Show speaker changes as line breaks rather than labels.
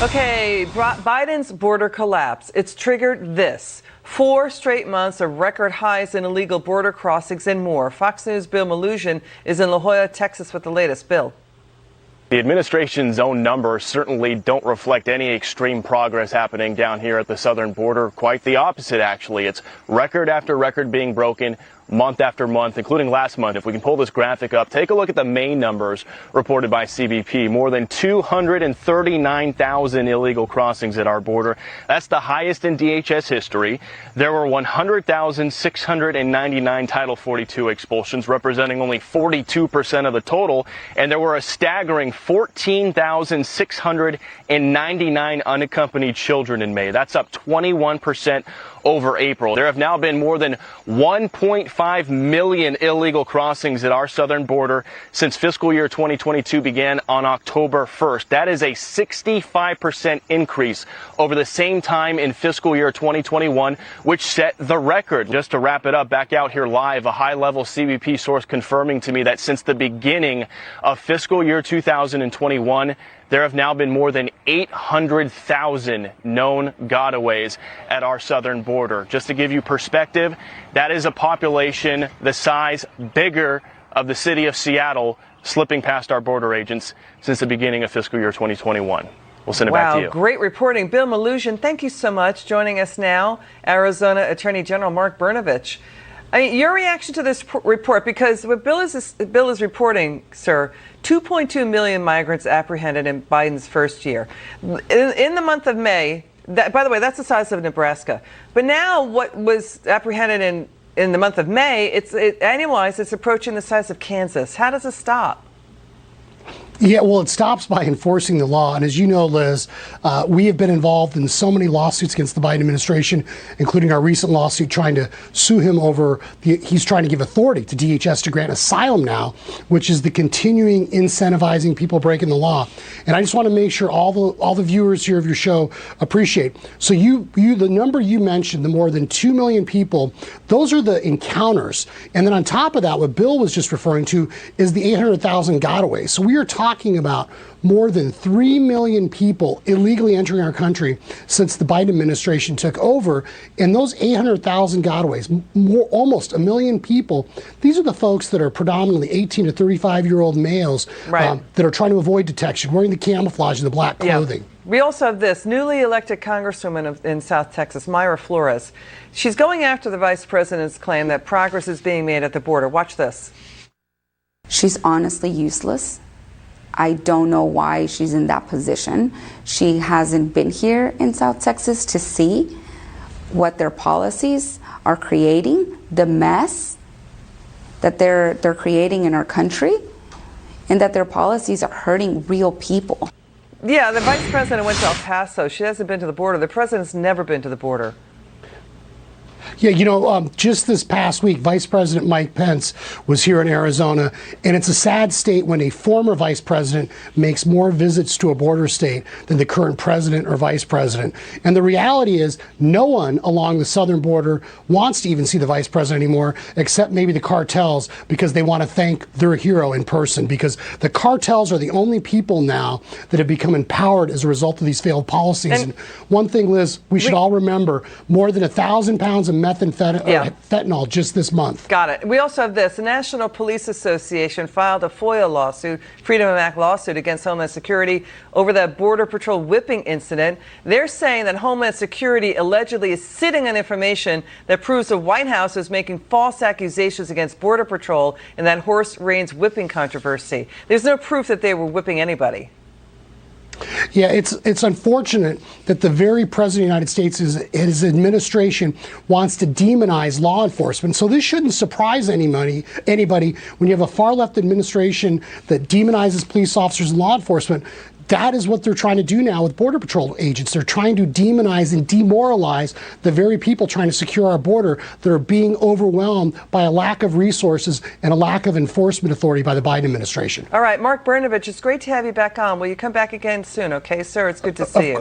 Okay, Biden's border collapse. It's triggered this. 4 straight months of record highs in illegal border crossings and more. Fox News' Bill Malugin is in La Jolla, Texas with the latest. Bill.
The administration's own numbers certainly don't reflect any extreme progress happening down here at the southern border. Quite the opposite, actually. It's record after record being broken month after month, including last month. If we can pull this graphic up, take a look at the May numbers reported by CBP. More than 239,000 illegal crossings at our border. That's the highest in DHS history. There were 100,699 Title 42 expulsions, representing only 42% of the total. And there were a staggering 14,699 unaccompanied children in May. That's up 21% over April. There have now been more than 1.5 million illegal crossings at our southern border since fiscal year 2022 began on October 1st. That is a 65% increase over the same time in fiscal year 2021, which set the record. Just to wrap it up, back out here live, a high-level CBP source confirming to me that since the beginning of fiscal year 2021, there have now been more than 800,000 known gotaways at our southern border. Just to give you perspective, that is a population the size bigger of the city of Seattle slipping past our border agents since the beginning of fiscal year 2021. We'll send it back to you.
Wow, great reporting. Bill Malugin, thank you so much. Joining us now, Arizona Attorney General Mark Brnovich. Your reaction to this report, because what Bill is reporting, sir, 2.2 million migrants apprehended in Biden's first year. In the month of May, by the way, that's the size of Nebraska. But now what was apprehended in the month of May, annualized, it's approaching the size of Kansas. How does it stop?
Yeah, well, it stops by enforcing the law. And as you know, Liz, we have been involved in so many lawsuits against the Biden administration, including our recent lawsuit trying to sue him over, he's trying to give authority to DHS to grant asylum now, which is the continuing incentivizing people breaking the law. And I just want to make sure all the viewers here of your show appreciate. So the number you mentioned, the more than 2 million people, those are the encounters. And then on top of that, what Bill was just referring to is the 800,000 gotaways. So we are talking about more than 3 million people illegally entering our country since the Biden administration took over. And those 800,000 gotaways, almost 1 million people, these are the folks that are predominantly 18 to 35-year-old males,
right,
that are trying to avoid detection, wearing the camouflage and the black clothing.
Yeah. We also have this newly elected Congresswoman in South Texas, Mayra Flores. She's going after the vice president's claim that progress is being made at the border. Watch this.
She's honestly useless. I don't know why she's in that position. She hasn't been here in South Texas to see what their policies are creating, the mess that they're creating in our country, and that their policies are hurting real people.
Yeah, the vice president went to El Paso. She hasn't been to the border. The president's never been to the border.
Yeah, you know, just this past week, Vice President Mike Pence was here in Arizona, and it's a sad state when a former vice president makes more visits to a border state than the current president or vice president. And the reality is no one along the southern border wants to even see the vice president anymore, except maybe the cartels, because they want to thank their hero in person, because the cartels are the only people now that have become empowered as a result of these failed policies. And one thing, Liz, we should all remember, more than 1,000 pounds of fentanyl just this month.
Got it. We also have this. The National Police Association filed a FOIA lawsuit, Freedom of Act lawsuit, against Homeland Security over that Border Patrol whipping incident. They're saying that Homeland Security allegedly is sitting on information that proves the White House is making false accusations against Border Patrol in that Horace Raines whipping controversy. There's no proof that they were whipping anybody.
Yeah, it's unfortunate that the very president of the United States, his administration, wants to demonize law enforcement. So this shouldn't surprise anybody when you have a far-left administration that demonizes police officers and law enforcement. That is what they're trying to do now with Border Patrol agents. They're trying to demonize and demoralize the very people trying to secure our border that are being overwhelmed by a lack of resources and a lack of enforcement authority by the Biden administration.
All right, Mark Brnovich, it's great to have you back on. Will you come back again soon, okay, sir? It's good to see you.